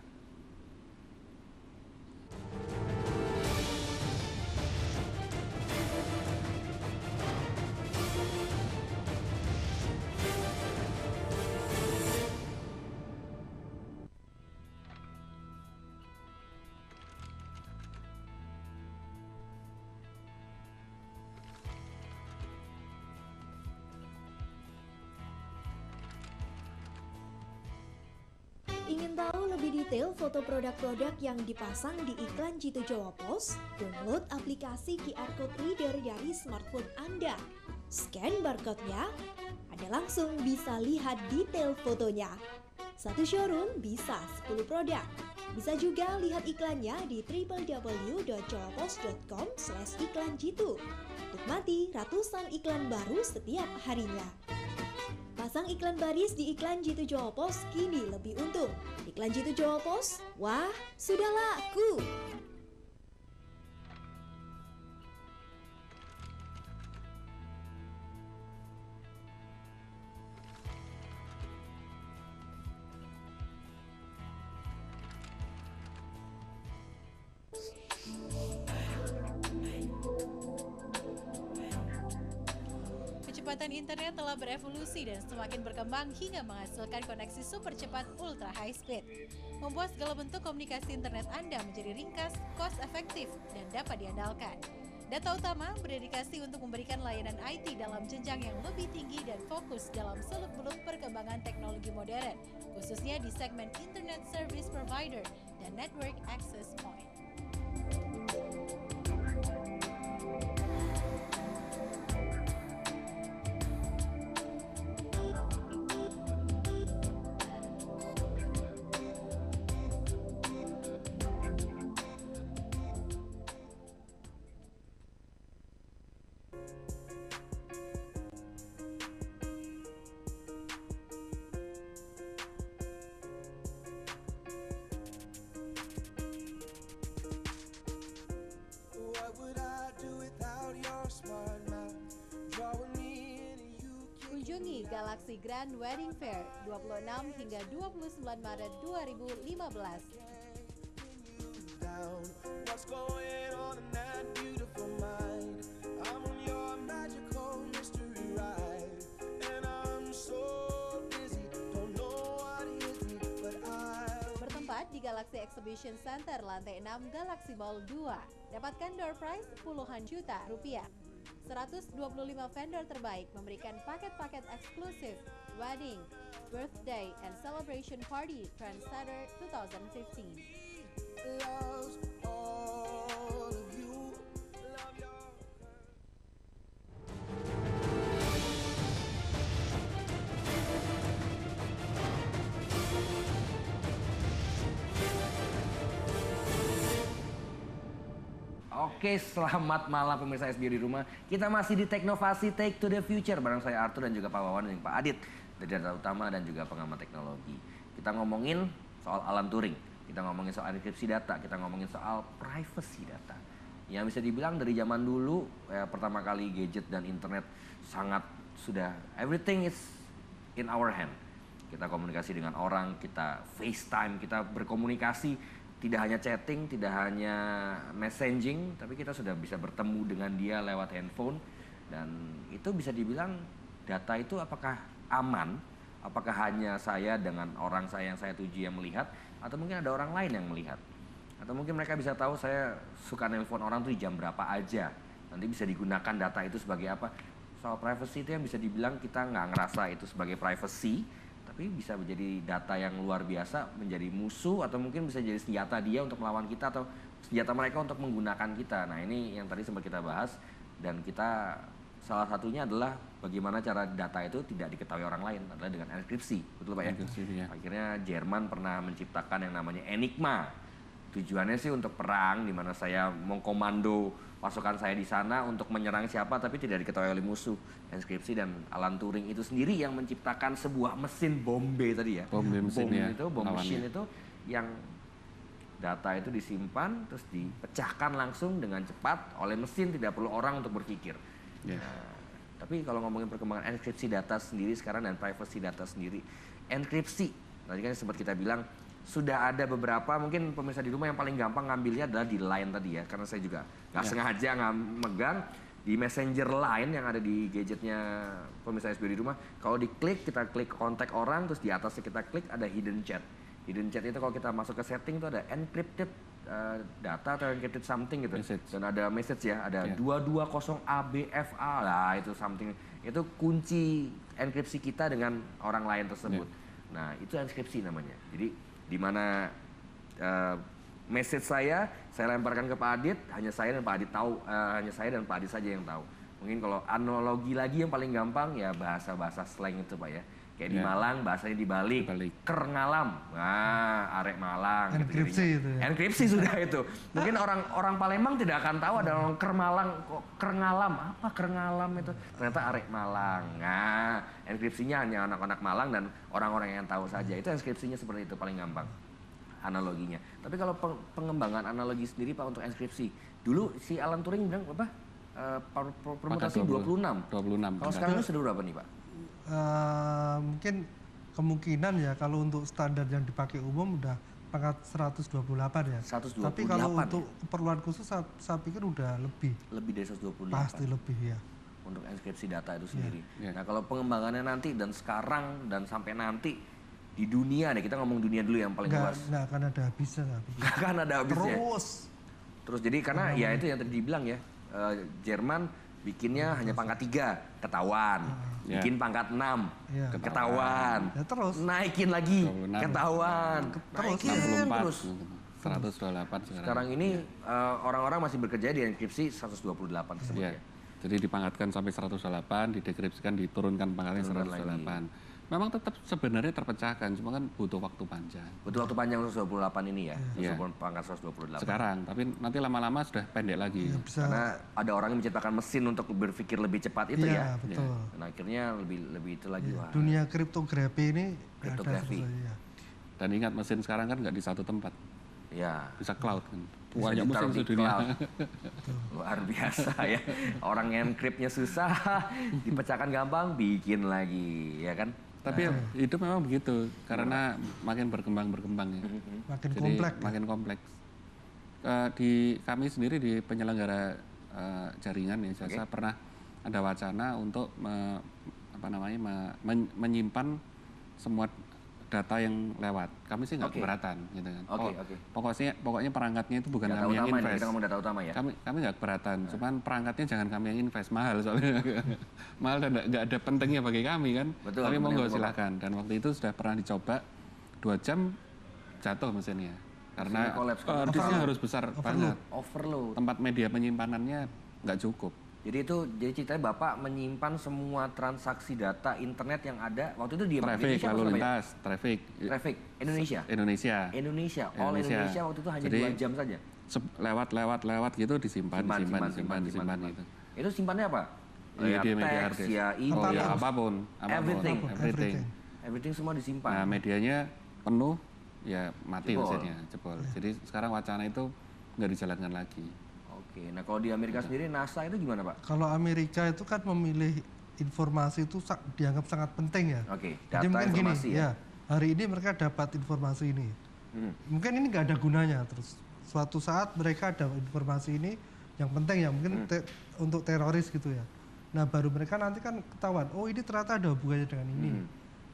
Ingin tahu lebih detail foto produk-produk yang dipasang di iklan Jitu Jawa Pos? Download aplikasi QR Code Reader dari smartphone Anda. Scan barcode-nya, Anda langsung bisa lihat detail fotonya. Satu showroom bisa 10 produk. Bisa juga lihat iklannya di www.jawapos.com/iklanjitu. Nikmati ratusan iklan baru setiap harinya. Pasang iklan baris di iklan Jitu Jawa Pos kini lebih untung. Iklan Jitu Jawa Pos, wah sudah laku. Kecepatan internet telah berevolusi dan semakin berkembang hingga menghasilkan koneksi super cepat ultra high speed. Membuat segala bentuk komunikasi internet Anda menjadi ringkas, cost efektif, dan dapat diandalkan. Data Utama berdedikasi untuk memberikan layanan IT dalam jenjang yang lebih tinggi dan fokus dalam seluk-beluk perkembangan teknologi modern, khususnya di segmen Internet Service Provider dan Network Access Point. Kunjungi Galaxy Grand Wedding Fair 26 hingga 29 Maret 2015. Down. What's going on in that beautiful mind? I'm on your magical mystery ride, and I'm so busy, don't know what hit me, but Bertempat di Galaxy Exhibition Center lantai 6 Galaxy Mall 2. Dapatkan door prize puluhan juta rupiah. 125 vendor terbaik memberikan paket-paket eksklusif wedding, birthday, and celebration party Trendsetter 2015. loves all of you. Love your Oke, selamat malam pemirsa SBO di rumah. Kita masih di Teknovasi Take to the Future bareng saya Arthur dan juga Pak Wawan dan Pak Adit dari Data Utama dan juga pengamat teknologi. Kita ngomongin soal Alan Turing, kita ngomongin soal enkripsi data, kita ngomongin soal privacy data. Yang bisa dibilang dari zaman dulu, pertama kali gadget dan internet sangat sudah everything is in our hand. Kita komunikasi dengan orang, kita FaceTime, kita berkomunikasi. Tidak hanya chatting, tidak hanya messaging, tapi kita sudah bisa bertemu dengan dia lewat handphone. Dan itu bisa dibilang data itu apakah aman? Apakah hanya saya dengan orang saya yang saya tuju yang melihat? Atau mungkin ada orang lain yang melihat? Atau mungkin mereka bisa tahu saya suka nelpon orang tuh di jam berapa aja. Nanti bisa digunakan data itu sebagai apa? Soal privacy itu yang bisa dibilang kita nggak ngerasa itu sebagai privacy, tapi bisa menjadi data yang luar biasa, menjadi musuh atau mungkin bisa jadi senjata dia untuk melawan kita atau senjata mereka untuk menggunakan kita. Nah ini yang tadi sempat kita bahas dan kita salah satunya adalah bagaimana cara data itu tidak diketahui orang lain adalah dengan enkripsi, betul Pak ya? Enkripsi, ya. Akhirnya Jerman pernah menciptakan yang namanya Enigma. Tujuannya sih untuk perang, di mana saya mengkomando pasukan saya di sana untuk menyerang siapa tapi tidak diketahui oleh musuh. Enkripsi dan Alan Turing itu sendiri yang menciptakan sebuah mesin bombe tadi ya. Bombe mesin ya, Bom mesin lawannya. itu yang data itu disimpan terus dipecahkan langsung dengan cepat oleh mesin, tidak perlu orang untuk berpikir. Ya. Nah, tapi kalau ngomongin perkembangan enkripsi data sendiri sekarang dan privacy data sendiri, enkripsi tadi kan sempat kita bilang sudah ada beberapa, mungkin pemirsa di rumah yang paling gampang ngambilnya adalah di Line tadi ya, karena saya juga nggak sengaja nggak megang di Messenger Line yang ada di gadgetnya pemirsa SBO di rumah. Kalau diklik, kita klik kontak orang, terus di atasnya kita klik ada hidden chat. Hidden chat itu kalau kita masuk ke setting itu ada encrypted data atau encrypted something gitu. Message. Dan ada message ya, ada Ya. 220 ABFA lah itu something. Itu kunci enkripsi kita dengan orang lain tersebut. Nah itu enkripsi namanya. Jadi di mana message saya lemparkan ke Pak Adit, hanya saya dan Pak Adit tahu, hanya saya dan Pak Adit saja yang tahu. Mungkin kalau analogi lagi yang paling gampang ya bahasa-bahasa slang itu Pak ya. Kayak di Malang bahasanya dibalik, ker ngalam, nah arek Malang. Enkripsi gitu itu ya. Enkripsi sudah itu. Mungkin orang Palembang tidak akan tahu ada orang ker Malang, kok ker ngalam, apa ker ngalam itu? Ternyata arek Malang. Nah, enkripsinya hanya anak-anak Malang dan orang-orang yang tahu saja. Itu enkripsinya seperti itu paling gampang analoginya. Tapi kalau pengembangan analogi sendiri Pak untuk enkripsi, dulu si Alan Turing bilang apa? Permutasi 26. 26. Kalau sekarang ini sudah berapa nih Pak? Mungkin kemungkinan ya kalau untuk standar yang dipakai umum udah pangkat 128 ya. 128 Tapi kalau ya? untuk keperluan khusus saya pikir udah lebih. Lebih dari 128. Pasti lebih ya. Untuk enkripsi data itu sendiri. Ya. Nah kalau pengembangannya nanti dan sekarang dan sampai nanti di dunia deh, kita ngomong dunia dulu yang paling luas. Nggak akan ada habisnya. Nggak akan ada habisnya. Terus jadi karena ya itu yang tadi dibilang ya, Jerman bikinnya hanya pangkat 3, ketahuan. Ya. Bikin pangkat 6, ya. ketahuan. Ya, terus Naikin lagi, 26. ketahuan. Naikin 64. terus. 128 Sekarang ini orang-orang masih bekerja di enkripsi 128 tersebut Ya. ya. Jadi dipangatkan sampai 128, didekripsikan, diturunkan pangkatnya Turunkan 128. Memang tetap sebenarnya terpecahkan, cuma kan butuh waktu panjang. Butuh waktu panjang 128 ini ya, Iya. pangkat 128. Sekarang, tapi nanti lama-lama sudah pendek lagi. ya, bisa. Karena ada orang yang menciptakan mesin untuk berpikir lebih cepat itu Iya, ya. betul. Dan akhirnya lebih itu lagi. Ya, wah. dunia kriptografi ini nggak ada Kriptografi. selesai, ya. Dan ingat mesin sekarang kan nggak di satu tempat, Ya. bisa cloud kan. banyak ditaruh musuh di sedunia. cloud. Luar biasa ya. Orang yang encryptnya susah, dipecahkan gampang, bikin lagi, ya kan? Tapi hidup memang begitu, karena makin berkembang ya. Makin Jadi kompleks. makin kompleks. Di kami sendiri di penyelenggara jaringan ya, jasa pernah ada wacana untuk menyimpan semua data yang lewat. Kami sih nggak keberatan gitu kan. Pokoknya perangkatnya itu bukan Data kami yang utama nih, invest. kita ngomong data utama ya. Kami nggak keberatan, cuman perangkatnya jangan kami yang invest, mahal soalnya. Mahal dan nggak ada pentingnya bagi kami kan. Betul, Tapi monggo benar, silakan. Dan waktu itu sudah pernah dicoba 2 jam jatuh mesinnya. Karena disknya harus besar banget. Overload. Tempat media penyimpanannya nggak cukup. Jadi ceritanya Bapak menyimpan semua transaksi data internet yang ada waktu itu di Traffic, lalu lintas, traffic. Indonesia. All Indonesia waktu itu hanya 2 jam saja. Lewat gitu disimpan gitu. Itu simpannya apa? Media teks, ya, email, ya apapun. Everything semua disimpan. Nah, medianya penuh, ya mati mesinnya, jebol. Jadi sekarang wacana itu nggak dijalankan lagi. Oke, nah kalau di Amerika sendiri NASA itu gimana Pak? Kalau Amerika itu kan memilih informasi itu dianggap sangat penting ya. Oke, jadi data mungkin informasi gini, ya hari ini mereka dapat informasi ini. Mungkin ini nggak ada gunanya, terus suatu saat mereka ada informasi ini yang penting ya, mungkin untuk teroris gitu ya. Nah baru mereka nanti kan ketahuan, oh ini ternyata ada hubungannya dengan ini.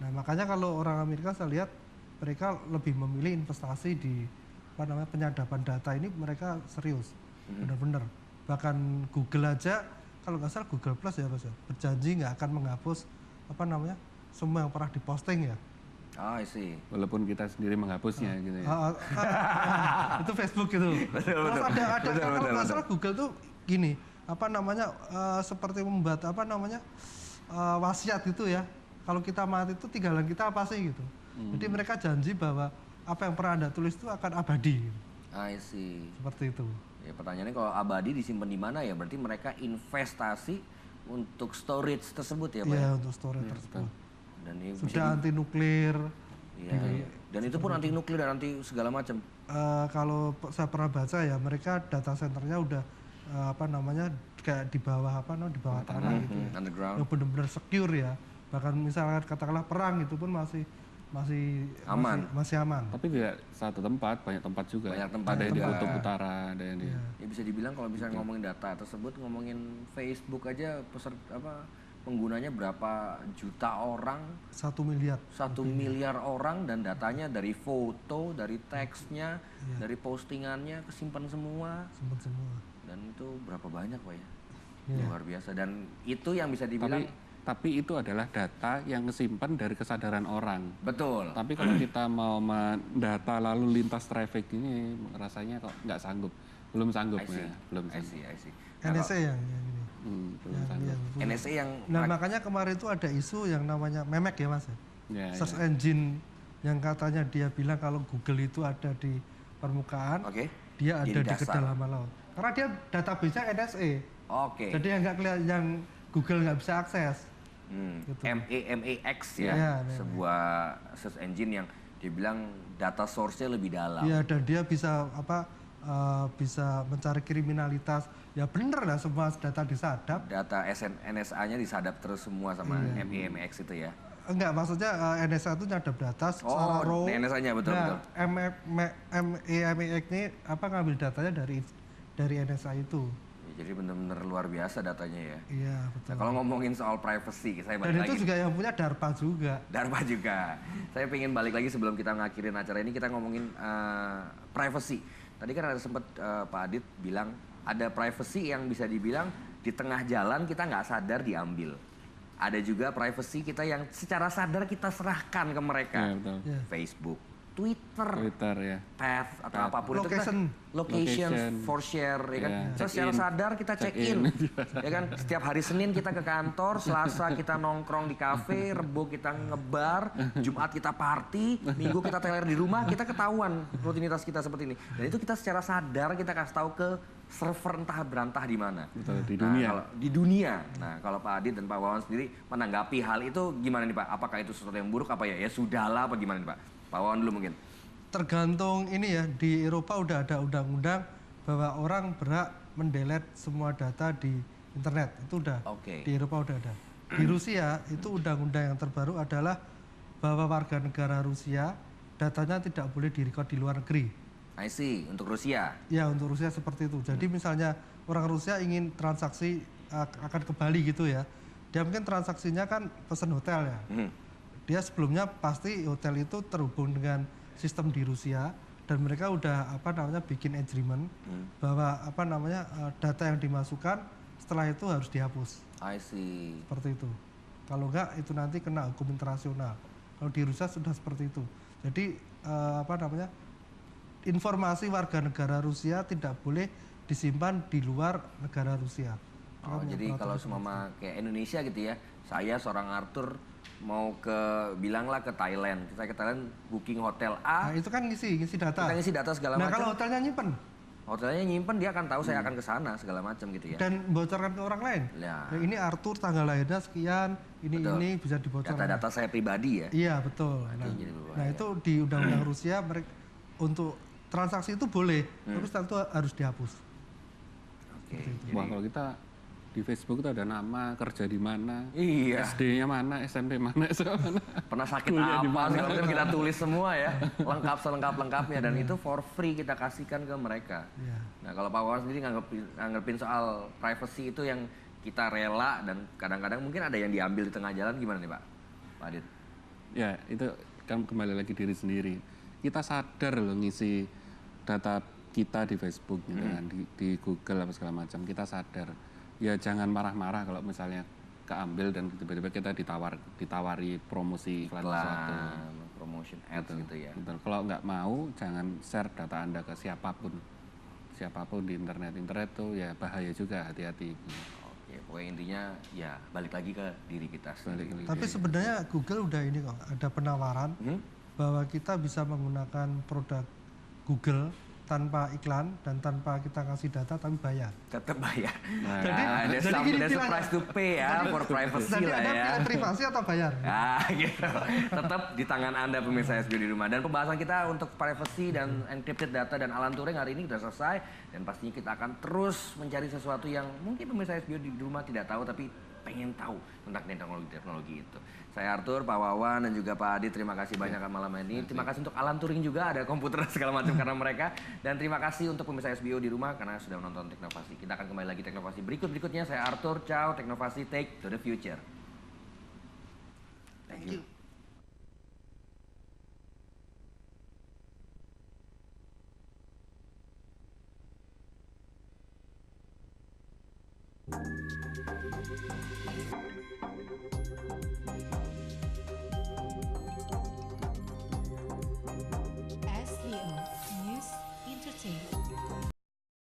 Nah makanya kalau orang Amerika saya lihat mereka lebih memilih investasi di penyadapan data ini, mereka serius. Benar-benar, bahkan Google aja kalau nggak salah Google Plus ya Mas, berjanji nggak akan menghapus semua yang pernah diposting ya. I see. Walaupun kita sendiri menghapusnya gitu ya. Itu Facebook gitu. Terus ada kalau nggak salah Google tuh gini, seperti membuat wasiat gitu ya. Kalau kita mati itu tinggalan kita apa sih gitu. Jadi mereka janji bahwa apa yang pernah Anda tulis itu akan abadi. I see. Seperti itu. Ya, pertanyaannya kalau abadi disimpan di mana ya? Berarti mereka investasi untuk storage tersebut ya Pak? Iya, untuk storage tersebut. Dan ini sudah anti nuklir. Iya. Dan itu pun anti nuklir dan anti segala macam. Kalau saya pernah baca ya, mereka data centernya udah kayak di bawah di bawah tanah gitu. Underground. Yang benar-benar secure ya. Bahkan misalnya katakanlah perang itu pun masih aman. Tapi tidak satu tempat, banyak tempat juga. Ada yang di kutub utara, ada yang di. Ya bisa dibilang kalau misalnya ngomongin data tersebut, ngomongin Facebook aja penggunanya berapa juta orang? 1 miliar. 1 miliar orang dan datanya dari foto, dari teksnya, dari postingannya kesimpan semua. Dan itu berapa banyak Pak ya? Luar biasa. Dan itu yang bisa dibilang. Tapi itu adalah data yang kesimpan dari kesadaran orang. Betul. Tapi kalau kita mau mendata lalu lintas traffic ini rasanya kok nggak sanggup. Belum sanggup ya. Belum sanggup. I see. NSA yang ini. Belum sanggup. NSA yang. Nah makanya kemarin itu ada isu yang namanya memek ya Mas. Search engine yang katanya dia bilang kalau Google itu ada di permukaan, dia ada di kedalaman laut. Karena dia database-nya NSA. Jadi yang nggak kelihatan, yang Google nggak bisa akses. Gitu. MEX ya, sebuah search engine yang dibilang data source-nya lebih dalam. Iya, dan dia bisa bisa mencari kriminalitas. Ya bener lah, semua data disadap. Data NSA-nya disadap terus semua sama MEX itu ya. Enggak, maksudnya NSA itu nyadap data secara raw. NSA-nya betul. MEX ini ngambil datanya dari NSA itu. Jadi benar-benar luar biasa datanya ya. Iya, betul. Nah, kalau ngomongin soal privacy, saya balik lagi. Dan itu juga yang punya DARPA juga. Saya pengen balik lagi sebelum kita ngakhirin acara ini, kita ngomongin privacy. Tadi kan ada sempat Pak Adit bilang ada privacy yang bisa dibilang di tengah jalan kita nggak sadar diambil. Ada juga privacy kita yang secara sadar kita serahkan ke mereka. Facebook, Twitter ya. Path atau apapun itu kita location for share ya kan. Terus secara sadar kita check in ya kan. Setiap hari Senin kita ke kantor, Selasa kita nongkrong di kafe, Rebo kita ngebar, Jumat kita party, Minggu kita teler di rumah, kita ketahuan rutinitas kita seperti ini. Dan itu kita secara sadar kita kasih tahu ke server entah berantah di mana. Di dunia. Di dunia. Nah, kalau Pak Adit dan Pak Wawan sendiri menanggapi hal itu gimana nih Pak? Apakah itu sesuatu yang buruk apa ya? Ya sudahlah apa gimana nih Pak? Pak Wawan dulu mungkin. Tergantung ini ya, di Eropa udah ada undang-undang bahwa orang berhak mendelete semua data di internet. Itu udah Oke. di Eropa udah ada. Di Rusia itu undang-undang yang terbaru adalah bahwa warga negara Rusia datanya tidak boleh direkod di luar negeri. I see, untuk Rusia. Ya, untuk Rusia seperti itu. Jadi misalnya orang Rusia ingin transaksi akan ke Bali gitu ya. Dia mungkin transaksinya kan pesan hotel ya. Dia sebelumnya pasti hotel itu terhubung dengan sistem di Rusia dan mereka udah bikin agreement bahwa data yang dimasukkan setelah itu harus dihapus. I see. Seperti itu. Kalau enggak itu nanti kena hukum internasional. Kalau di Rusia sudah seperti itu. Jadi informasi warga negara Rusia tidak boleh disimpan di luar negara Rusia. Oh, jadi kalau semama kayak Indonesia gitu ya, saya seorang Arthur mau bilanglah ke Thailand, kita ke Thailand booking hotel A. Nah, itu kan ngisi data. Kita ngisi data segala macam. Nah, kalau hotelnya nyimpen, hotelnya nyimpen, dia akan tahu saya akan ke sana segala macam gitu ya. dan bocorkan ke orang lain. Ya. Nah, ini Arthur tanggal lahirnya sekian, ini bisa dibocorkan. Data-data saya pribadi ya. Iya, betul. Nah, itu di undang-undang Rusia mereka untuk transaksi itu boleh, tapi setelah itu harus dihapus. Oke. Wah, kalau kita di Facebook itu ada nama, kerja di mana, Iya. SD-nya mana, SMP mana, SMA mana. Pernah sakit Kuliah di apa, mana. segala macam kita tulis semua ya. Lengkap selengkap-lengkapnya dan itu for free kita kasihkan ke mereka. Iya. Nah, kalau Pak Wawan sendiri nganggepin soal privacy itu yang kita rela dan kadang-kadang mungkin ada yang diambil di tengah jalan, gimana nih Pak? Pak Adit? Ya, itu kan kembali lagi diri sendiri. Kita sadar loh ngisi data kita di Facebook gitu kan, di Google apa segala macam. Kita sadar. Ya jangan marah-marah kalau misalnya keambil dan tiba-tiba kita ditawari promosi iklan sesuatu. Promotion ads gitu ya. Betul. Kalau nggak mau, jangan share data Anda ke siapapun di internet. Internet tuh ya bahaya juga, hati-hati. Oke, pokoknya intinya ya balik lagi ke diri kita sendiri. Tapi sebenarnya Google udah ini kok, ada penawaran bahwa kita bisa menggunakan produk Google tanpa iklan dan tanpa kita kasih data tapi bayar. Tetap bayar. Jadi gini, there's a price to pay ya for privacy Jadi lah ada ya. pilihan privasi atau bayar. Gitu. Tetap di tangan Anda pemirsa SBY di rumah. Dan pembahasan kita untuk privacy dan encrypted data dan Alan Turing hari ini sudah selesai. Dan pastinya kita akan terus mencari sesuatu yang mungkin pemirsa SBY di rumah tidak tahu tapi pengen tahu tentang teknologi itu. Saya Arthur, Pak Wawan, dan juga Pak Adit, terima kasih banyak malam ini. Terima kasih untuk Alan Turing juga, ada komputer segala macam karena mereka. Dan terima kasih untuk pemirsa SBO di rumah karena sudah menonton Teknovasi. Kita akan kembali lagi Teknovasi berikutnya. Saya Arthur, ciao, Teknovasi, take to the future. Thank you.